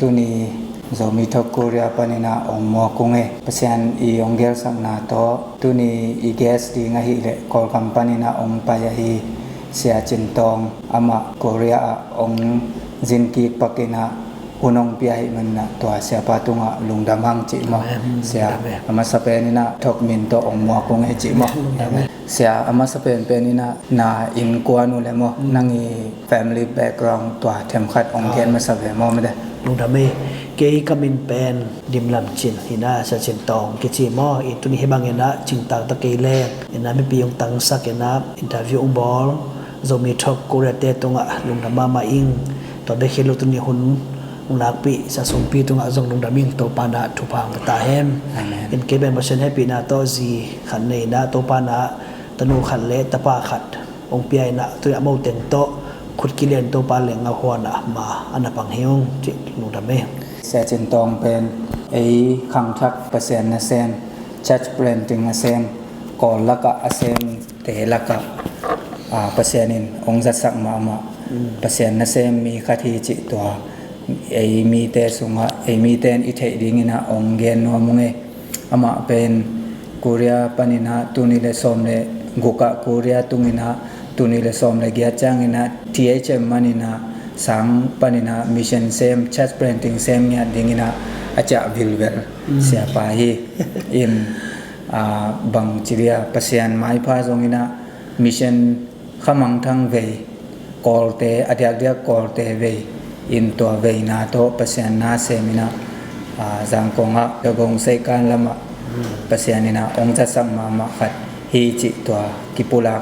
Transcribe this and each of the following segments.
tu ni zomi to Korea panina ong mo kunge pasian I onggel sang na to tu ni I gas di ngahi le kol company na ong payahi sia cintong ama Korea ong zinki pakina unong piyahi man na to sia patunga lungdamang ci mo sia ama sapen na tok min to ong mo kunge ci mo sia ama sapen penina na in kwanu le mo nangi family background to them khat ong gen ma sabe mo me de lung dame ke kamin pen dim lam chin hina sa chin tong ke chi mo itu ni hebang ena ching tang ta ke le ena mi pi yung tang sak ena interview ung bol zomi thok Korea te tonga lung dama ma ing to be khelo tu ni hun ung lak pi sa som pi tonga zong lung daming to pa na thu phang ta hem in ke ben motion happy na to zi khan nei na to pa na tanu khan le ta pa khat ong pi ai na tu ya mo ten to khut ki len to pa le nga hona ma ana pang heung chi lung dame sia cintong pen ai khang thak percent na sen church planting na sen kol laka asem te laka percent in ong za sak ma ma percent na sem mi khathi chi to ai mi te sunga ai mi ten I the dingina ong gen no munge ama pen Korea panina tuni le somle guka Korea tungina tuni le somle gya changina THM manina sang panina mission sem church planting sem nya dingina acha vilvel sia pa hi in bang chiria pasian mai pha zongina mission khamang thang ve kolte adyak dia kolte ve in to ve na to pasian na semina jang konga gong sei kan lama pasian ina ong cha sang ma ma khat hi chi to kipulak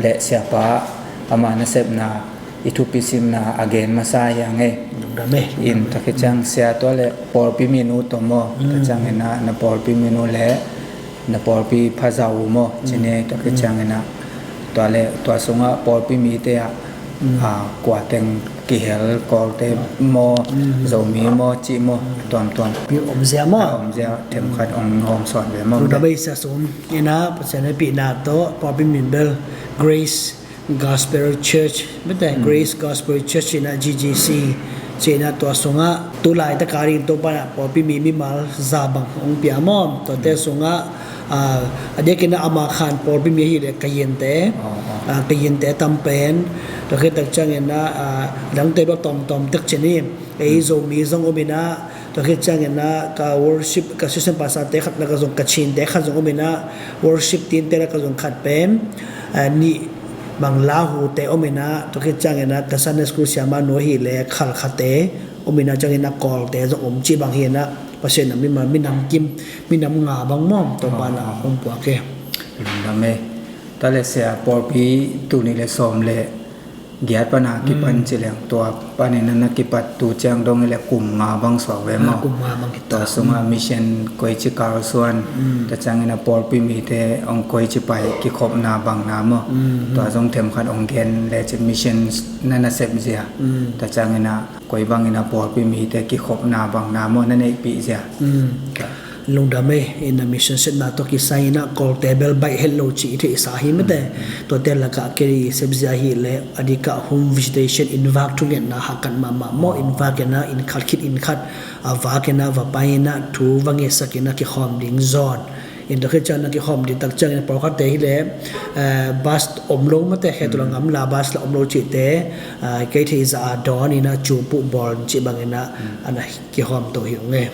le sia pa ama na sep na itupisim na again masaya nge in takechang sia to le por pi minu to mo takechang na por pi minu le na por pi phajau mo chine takechang na to le to sunga por pi mi te kwa teng ki hel kol te mo zomi mo chi mo tom pi om zia them khat ong hom son ve mo da bai sa som ina pasane pi na to por pi min bel Grace Gospel Church beta Grace Gospel Church in GGC chena to songa tulai ta kari to pa por pi mi mal zabang ong pia mom to te songa adekina ama khan por pi mi hi le kayen te tampen to ke tak changena dang te ba tom tak cheni ei zo mi zong omina to ke changena ka worship ka system pasa te khat na ka zong kachin te khat zong omina worship tin te ka zong khat pem ni banglahu te omina to ke changena ka Sunday school siama no hi le khal khate omina changena kol te zo om chi bang hi na pasen mi ma minam kim minam nga bang mom to bana om pu ke lame tale sia por pi tu ni le som le gyat pana ki pan chileng to panin na ki pat tu chang dong le kum nga bang so ve ma kum nga bang to sunga mission koi chi kar suan ta chang ina por pi mi te ong koi chi pai ki khop na bang na mo to jong them khat ong gen le chi mission na na sep zia ta chang ina koi bang ina por pi mi te ki khop na bang na mo na nei pi zia lungdame in a mission set na to ki saina call table by hello chi the sahi mate to tel la ka keri sebzia hi le adika home visitation in vak tu get na hakan mama mo in vak na in khalkit in khat avakena va paina thu wange sakina ki khom ding zone in the kitchen na ki khom di tak chang por khat te hi le bus omlo mate he to ngam la bus la omlo chi te ke the za don ina chu pu bol chi bangena ana ki khom to hi nge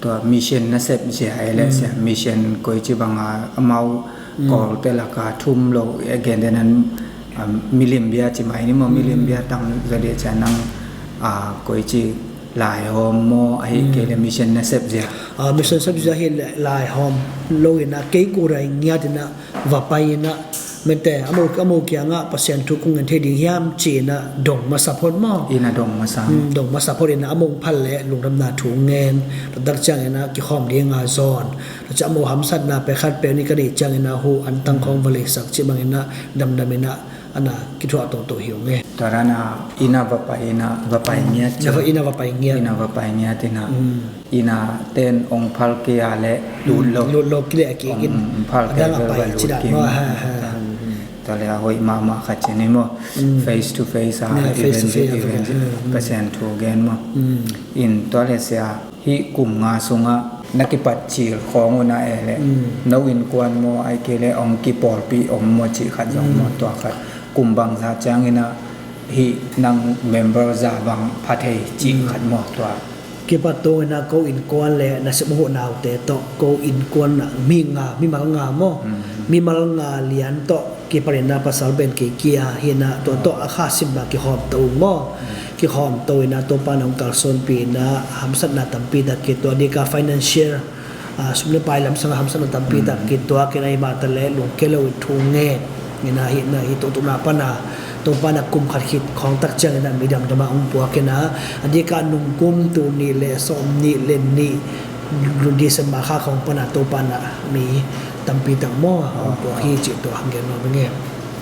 to mission na sep je hai le sia mission koi chi banga amau kol te la ka thum lo again then milim bia chi mai ni mo milim bia tang za de chanang koi chi lai hom mo ai ke le mission na sep je mission sep je hi lai hom lo ina ke ku rai nya dina va pai na mente amo kya nga pasien thu kung the ding hiam chi na dong ma support mo ina dong ma support ina among phal le lungram na thu ngen dak chang ina ki khom ding nga zon cha amo hamsat na pe khat pe ni ka ri chang ina hu an tang khong vale sak chi bang ina dam ina ana ki thu to hiu nge tarana ina va pa nya ina va pa nya tina ina ten ong phal ke ale lu lo kle ki in phal ke pa chi da no ha ตัวเลยหอยมาขัดเจนี่มั้ง face to face event percent to again มั้งอินตัวเลยเสียฮีกลุ่มงาสุงะนักปัจจิของอุณาเอเลนวินกวนโมไอเกเลองกิปอลปีอมโมจิขัดยองโมตัวขัดกลุ่มบางซาจังอินะฮีนังเมมเบอร์ซาบางพัทเฮจิขัดโมตัว kipato na go in kwan le na se mo na te to go in kwan na mi mal nga mo mi mal nga lian to ki parena pasal ben ki kia hina to akha sim ba ki hom to mo ki hom to na to panong kalson pi na hamsat na tampi da ki to di ka financial sumle pai lam sang hamsat na tampi da ki to ki nai ma ta le lu ke lo thu nge na hi to na pa naตัวปานักกุมขัดขิดของตักเจงนั้นมีดำจะมาองค์ปัวกันนะอันนี้การนุ่มกุมตัวนี้เลสมนี้เลนนี้รุ่นดีสมาค่าของปนาตัวปานะมีตั้งปีตั้งหม้อองค์ปัวที่จิตตัวหังเกินมาเป็นไง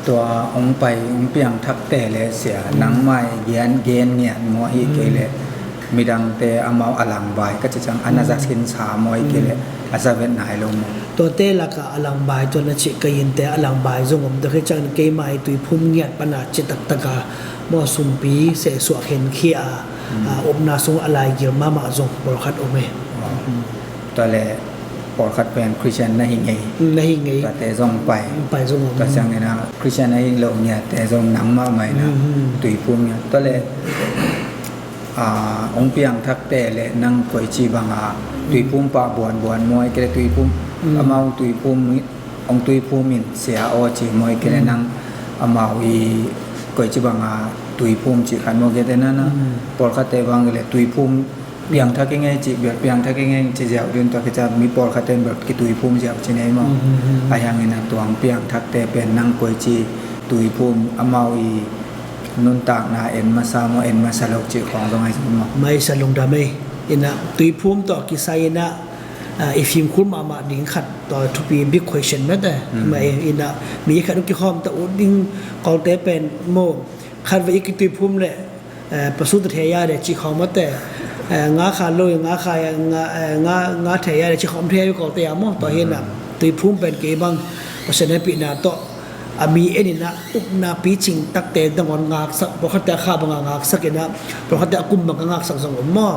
ตัวองค์ไปองค์เปียงทักแต่เลยเสียหนังไม้เย็นเนี่ยมัวฮีเกเลมีดังแต่อามาอลังใบก็จะจังอนาจักสินสามวยเกเลอาซาเวนไหนลงตัวเตละกะอลังใบจนละจิกยินแต่อลังใบจงผมตะเคจังเกยไม้ตุยพุ่มเงียดปนาจิตตะกะมอสุมปีเสสวกเห็นขี้อบนาสงอะไรเกี่ยวมาจงบรคัดโอเมตัวแหละบรคัดเป็นคริสเตียนนะฮิงไงตัวแต่จงไปจงตัวจังไงนะคริสเตียนนะฮิงลงเนี่ยแต่จงหนังมาใหม่นะตุยพุ่มเนี่ยตัวแหละองเปียงทักแต่และนั่งคอยจีบังตุยพุ่มปะบวนมวยก็เลยตุยพุ่มอามาตุยพุ่มองตุยพุ่มมินเสียโอจีมวยก็เลยนั่งอามาอีคอยจีบังตุยพุ่มจีขันมวยก็เลยนั่นนะปอลคัตเตบังก็เลยตุยพุ่มเปียงทักยังไงจีเบียดเปียงทักยังไงจีเจ้าเดินตัวก็จะมีปอลคัตเตแบบกิตุยพุ่มเจ้าจีไหนมั้งอายังไงนะตัวเปียงทักแต่เป็นนั่งคอยจีตุยพุ่มอามาอีนุนตากนาเอ็นมาซาโมเอ็นมาสลกจิของตรงไหนสมมติไม่สลงดาไม่อินะตุยพุ่มต่อกิไซนะif you คุณมาดิ้งขัดต่อ to be big question นั่นแต่ไม่อินะมีขัดอุกิคอมแต่อุดิ้งกอลเตเป็นโมขัดไว้อีกตุยพุ่มเลยประสูติเทียเดจิคอมแต่งาขาลอยงาขายงาเทียเดจิคอมเทียกอลเตยามต่อเห็นนะตุยพุ่มเป็นเก็บังเพราะฉะนั้นปีนาต่อมีเอ็นนะอุปนาปีจิงตักเตนดังวันงาสักเพราะเขาแต่ข้าบางงาสักนะเพราะเขาแต่กุมบางงาสักสองมอ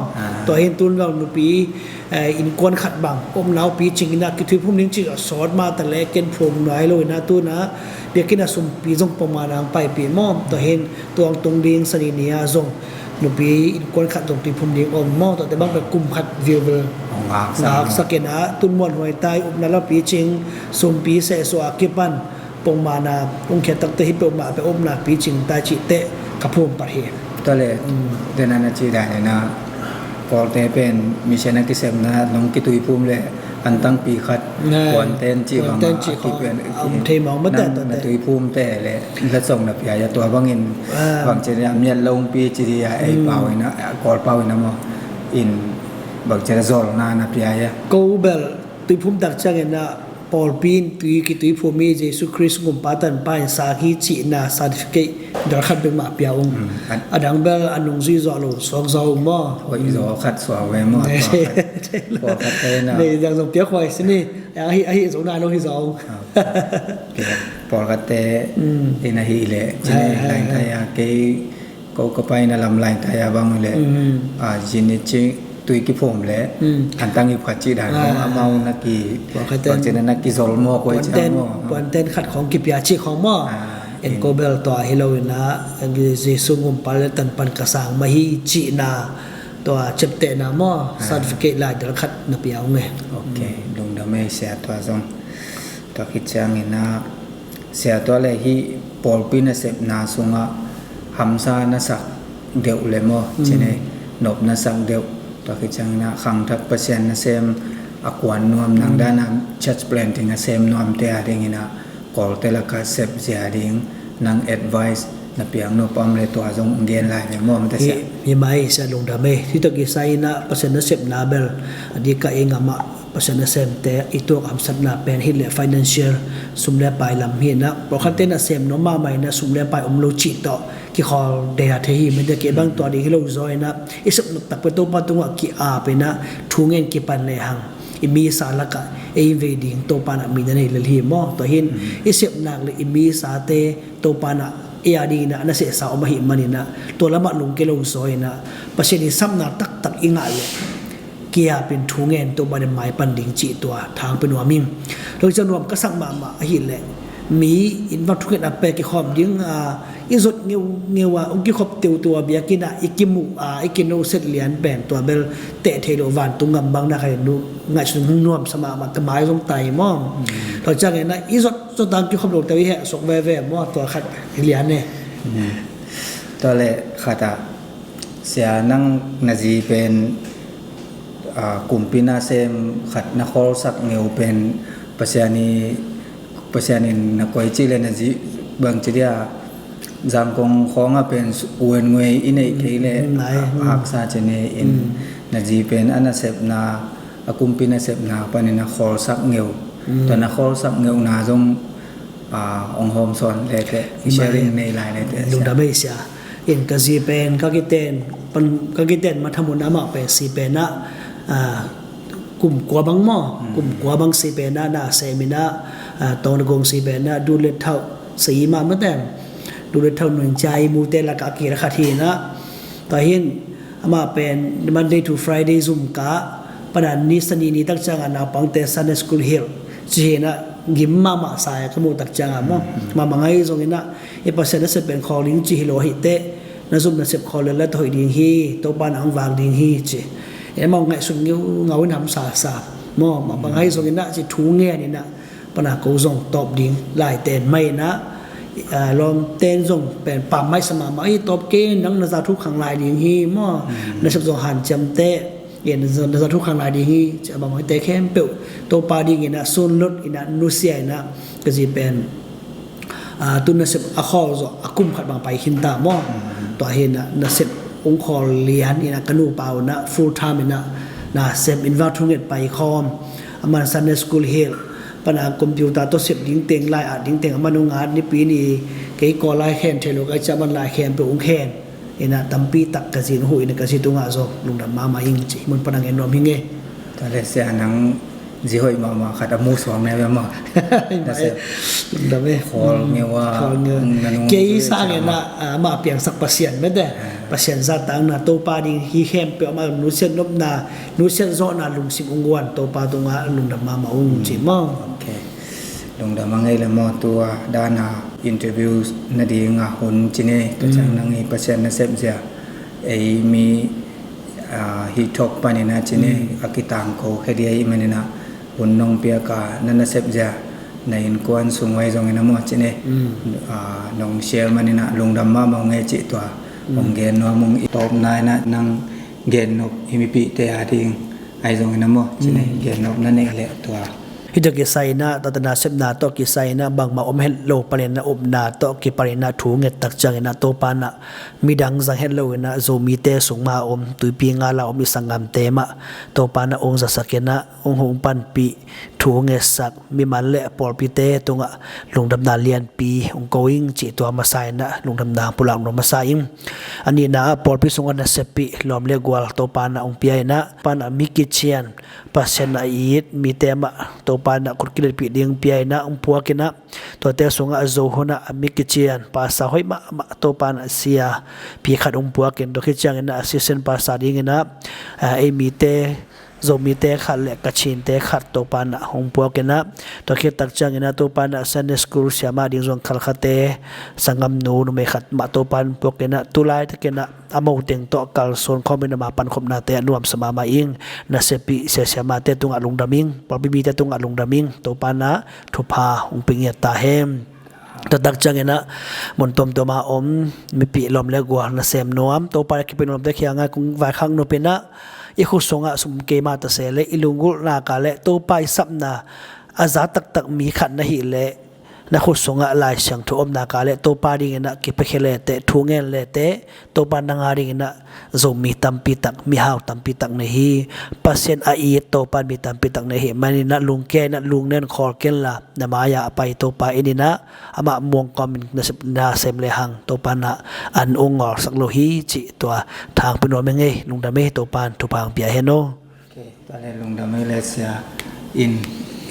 ตัวเห็นตุนเราหนุปีอินกวนขัดบางอมเล้าปีจิงนะคือที่พุ่มนิ้งจิสอนมาแต่แรกเกณฑ์พรมน้อยเลยนะตัวนะเดี๋ยวกินอาสุมปีจงประมาณไปปีมอมตัวเห็นตัวตรงดิ้งสนิเนียจงหนุปีอินกวนขัดตรงที่พุ่มนิ้งอมมอตัวแต่บางแบบกุมขัดวิวเวอร์งาสักนะตุนมวนหอยใต้อุปนาเราปีจิงสุมปีเสสวากิปันปงมานาปงเขียนตั้งแต่ฮิปโปมาไปอมนาปีจิงตาจิเตะกับพุ่มปะเหตุตัวเลยเดินนาจีได้นะพอเตเป็นมิชนักกิเซมนะน้องกิตุยพุ่มเลยอันตั้งปีขัดคอนเทนจีบางที่เป็นเทมองมาแต่ตัวตุยพุ่มแต่เลยและส่งนับยาตัวบางอินบางเจริญเมียนลงปีจีดีไอเปาอินะกอลเปาอินะมั้งอินบางเจริญโซลนานับยากูเบลตุยพุ่มดักจังเนะปอลปีนตุยกิตุยพูมีเยซูคริสต์กุมปาตันไปสาฮีจีนาซาดิฟเกตดาร์ขัดเป็นมาเปียงอดังเบลอันนงซีจอลูสองจอมอโอ้ยจอขัดสวาเวมอปอขัดเตนะนี่ยังส่งเปียควายสินี่ยังฮิสงนานโนฮิสองปอขัดเตอินาฮิเลจีนี่ไลน์ไทยเกย์ก็ไปนั่นลำไลน์ไทยบางเลยจีนี่จีตุยกิพงเลยอันตั้งอยู่ขัดจีด่านของอามานักกีบอกเจนนักกีโซลโม่ก็จะปอนเต้นขัดของกิปยาชีของหม้อเอ็นโกเบลตัวฮิโลวินะอันนี้จะส่งกุมปาเลตันปันกระสังมาฮีจีนาตัวเจ็บเตะนาหม้อซาร์ติฟิเคตไลน์เดลขัดนับยาวไงโอเคลงดำไม่เสียตัวส่งตัวคิดจังเห็นนะเสียตัวเลยที่ปอลปีน่ะเสพนาส่งอ่ะฮัมซาน่ะสักเดียวเลยมั้งใช่ไหมนบน่ะสักเดียวตัวคิดจังนะขังทักเปอร์เซ็นต์นะเซมอากวนนวมนางด้านนั้นชัดเปลี่ยนถึงนะเซมนวมเตะอะไรเงี้ยนะกอลเตละกัดเซฟเสียดิ่งนางแอดไวส์นับเพียงนปอมเลยตัวจงเดียนไลน์เนี่ยมั่วมันจะเสียมีไหมเสียลงดำไหมที่ตะกี้ใส่นะเปอร์เซ็นต์นะเซฟนาเบลอันนี้ก็เองอะมาเปอร์เซ็นต์นะเซมแต่อีตัวคำสัตย์นะเป็นฮิตเลย financial สุ่มเลี้ยไปลำเฮียนะเพราะขั้นเต้นนะเซมน้องมาใหม่นะสุ่มเลี้ยไปโลจิตต่อกี่ข้อเดียร์ที่มันจะเก็บบางตัวดีที่เราจอยนะอีสักตักไปตัวปัตตัวกี่อาไปนะทุ่งเงินกี่ปันเลยหัง imi sa laka evading to pana mi na le hi mo to hin isip nak le imi sa te to pana iya di na na se sa o mahi manina to lama lung ke lo soi na pasini sam na tak tak inga le kia pin thu ngen to ba de mai pan ding chi to thang pen wa mim lo cha nuam ka sak ma hi le mi in va thu ngen ape ki khom ding izot ngewa ongki khop teu tua biakina ikimu ikino set lian ben tua bel te thelo van tungam bang na khai nu ngai sun nuam sama ma kamai jong tai mom to cha nge na izot so tang ki khop lo tawi he sok ve mo to khat lian ne to le khata sia nang naji pen kumpina sem khat na khol sak ngeu pen pasianin na koi chi le naji bang chiria giang kong khong a pen uen ngei inei keile ak sa chene in na ji pen ana sep na akumpi na sep na panina khol sak ngeu to na khol sak ngeu na jong ong hom son le te sharing nei lai le te lung da be sia in ka ji pen ka kiten ma thamun ama pe si pen na kum kwa bang mo kum kwa bang si pen na semina to na gong si pen na du le thau si ma ma temดูเท่าหน่วยใจมูเตละกะกีระคาทีนะต่อหินมาเป็น Monday to Friday Zoom กะปนันนิสนีนี่ตักจังอันนาปังเตSunday School Hill จีนะกิมมาสายขโมตักจังอ่ะมามังไงตรงนี้นะไอ้ภาษาเนี่ยเป็น calling จีฮิโลหิเตนะซุ่มเนี่ยเป็น call แล้วถอยดิ่งฮีตัวปานอังวางดิ่งฮีจีไอ้มองไงสุดเงาวินทำสามามังไงตรงนี้นะจีทูเงี้ยนี่นะปนันกูส่งตอบดิ่งลายเต้นไม่นะลมเต้นส่งเป็นป่าไม้สมาไม้ตบเกนนังนาซาทุกขังลายดิ่งฮีมั่วในสัปดาห์หันจำเตะเย็นนาซาทุกขังลายดิ่งฮีจะบอกว่าเตะแค่เปิลตัวปลาดิ่งอินะซุนลุดอินะนุเซียอินะก็จะเป็นตุนนาเซปอาคอลจะอากุมขัดบางไปหินตามั่วตัวเห็นนะนาเซปองคอลเลียนอินะกนูเปล่านะฟูลไทม์อินะนาเซปอินวัตถุเงินไปคอมอามันซันเดย์สคูลเฮลปัญหาคอมพิวเตอร์ตัวเสพดิ้งเต็งลายดิ้งเต็งมันงานนี่ปีนี้เกี่ยก่อลายแขนเทโลก็จะมันลายแขนเป็นองค์แขนเอ็นะตั้มปีตักกระสินหุยในกระสิตุงอาโซลุงดำมาอิงจีมันปัญหาเงินรวมหิงเงตอนแรกเสียนังจีหอยมาขัดมูสองแม่มาแต่เสียลุงดำคอลเงี้ยว่าเกี่ยสร้างเงินนะมาเปลี่ยนสักเปอร์เซ็นต์ไม่ได้เปอร์เซ็นต์ซาตังนะตัวปาดิ้งฮีแขนเปลี่ยนมานุเซนนบนานุเซนโซนาลุงสิงองวนตัวปาตรงอาลุงดำมาองจีมั่งลงดามังไงละมอตัวดานาอินเทอร์วิวนาดีงาหุนจีเน่ตัวจังนังไงเปอร์เซ็นต์นะเซมเสียไอมีฮิทอกปานินะจีเน่อากิตังโคแค่เดียมันนะหุนนองเปียกานั่นนะเซมเสียในอินกวนสูงไว้ตรงนั้นมอจีเน่นองเชียร์มันนะลงดามามองไงจีตัวองเกนว่ามึงตบนายนะนังเกนนกฮิมิปิเตอาดิงไอตรงนั้นมอจีเน่เกนนกนั่นเองแหละตัวฮิตกิไซนะตัตนาเซบนาโตกิไซนะบางมาอมเฮลโลปาเลนะอบนาโตกิปาเลนะถูเงตักจังนะโตปานะมีดังจังเฮลโลนะโซมีเตสุงมาอมตุยปีงาลาอมิสังงามเตมะโตปานะองจะสักนะองหงปันปีถูเงสักมีมันเละปอลปีเตตงะลงดำนาเลียนปีองโกอิงจิตัวมาไซนะลงดำนาปุลังลงมาไซอิงอันนี้นะปอลปีสุงนะเซปีลอมเลกวลโตปานะองเปียนะปานะมิกิเชียนปัสเซนอีดมีเตมะโตปานะคุดกิเลปีเดียงเปียนะองพัวกินะตัวเตสุงะโซฮนะมิกิเชียนภาษาหอยมะโตปานะเสียปีขัดองพัวกินโดยจังนะซิเซนภาษาดีนะเอมีเตโซมีเตขัดเล็กกชินเตขัดโตปานะองพัวกินะตัวคิดตักจังนะโตปานะซันเดสคูลเสียมาดิ้งจงขัดขัดเตสังกำนูนไม่ขัดมาโตปานพวกกินะตุลายตะกินะอามาวเต็งโตกัลโซนคอมเมนต์มาปันคมนาเตนวมสมามาอิงนาเซปิเสียมาเตตุงอลุงดามิงปอบิมีเตตุงอลุงดามิงโตปานะทุพาองปิงเยตาเฮมตัดดักจังนะมนตมตัวมาอมมีปีลมเลกัวนาเซมนวมโตปาคิเป็นลมเตขียงไงคงวายข้างโนเป็นนะอีขุสงะสมเกมาตเสเลอิลุงกุลากาเลโตไปซับนาอาซาตักมีขัดนะฮิเลนักขุดสงะลายเสียงทุอมนากาเลโตปาดิงนะกิปเคเลเตทุงเงเลเตโตปานางาดิงนะโซมีตัมปิตักมีหาวตัมปิตักเนฮีปัสเซนอาอีโตปานมีตัมปิตักเนฮีมันนะลุงแกนะลุงเนนคอร์เกนละนะมายาไปโตปาอินินะอามาม่วงกอมินนาเซมเลหังโตปานะอันองอสักโลฮีจิตัวทางปนวมเงลุงดาเมโตปานทุพังเปียเฮโน ตอนแรกลงดำไม่เลเซียอิน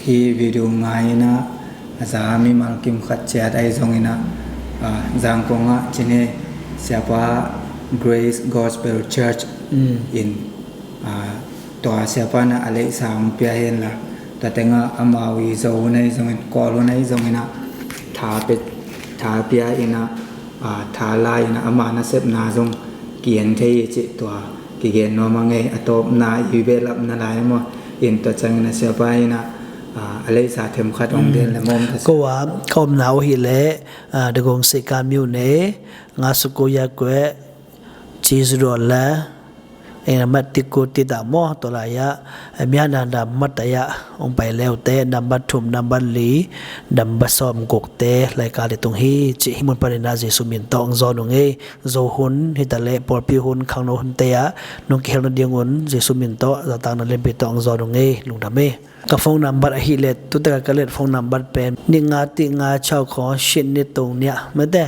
ฮีวิดีโอไงนะจามีมังคิมขัดเจียดไอซงอินะจังกงะจีเนsiapa Grace Gospel Church in siapa na alai sam piahin la ta tenga amawi zonai zongin kolonai zongina tha pia ina tha lai na amana sep na zong kian thei chi to ki gen no mangai atop na ivelap na lai mo in to changna siapa ina alai sa them khat ong den la mom ko wa kom nau hi le de gong se ka myu ne nga su ko ya kwe chi zro la en mat ti ko ti da mo to la ya mya na da mat ya ong pai leo te number thum number li number som gok te lai ka le tung hi chi himun parina jesu min tong zo nu nge zo hun hi ta le por pi hun khang no hun te ya nong khel no ding un jesu min to za tang na le bi tong zo nu nge lung da me ka phone number hi le tu ta ka le phone number pen ni nga ti nga chao kho shin ni tong nya me te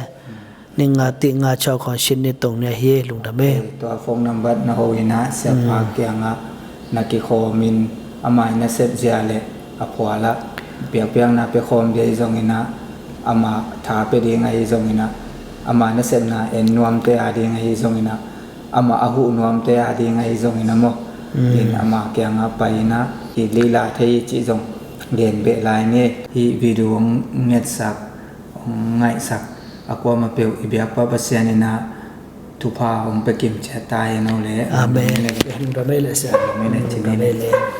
ni nga ti nga chao kho shin ni tong nya hi lung da meตัวโฟนนัมเบอร์นะโหยนะเสียพาเกียงะนักกิโคมินอามายนะเซบเจียเลอภัวละเปียกเปียงนะเปียคมเดียจงอินะอามาถาเปดีไงจงอินะอามานะเซบนะเอ็นนวมเตอาดีไงจงอินะอามาอาหูนวมเตอาดีไงจงอินะโมอินอามาเกียงะไปนะอีลีลาเทยจิจงเรียนเบลายเนี่ยอีวิดีโอเงียสักง่ายสักaku mapeu ibiapa pasianina tupa om pekim chatai no le amen. Amen.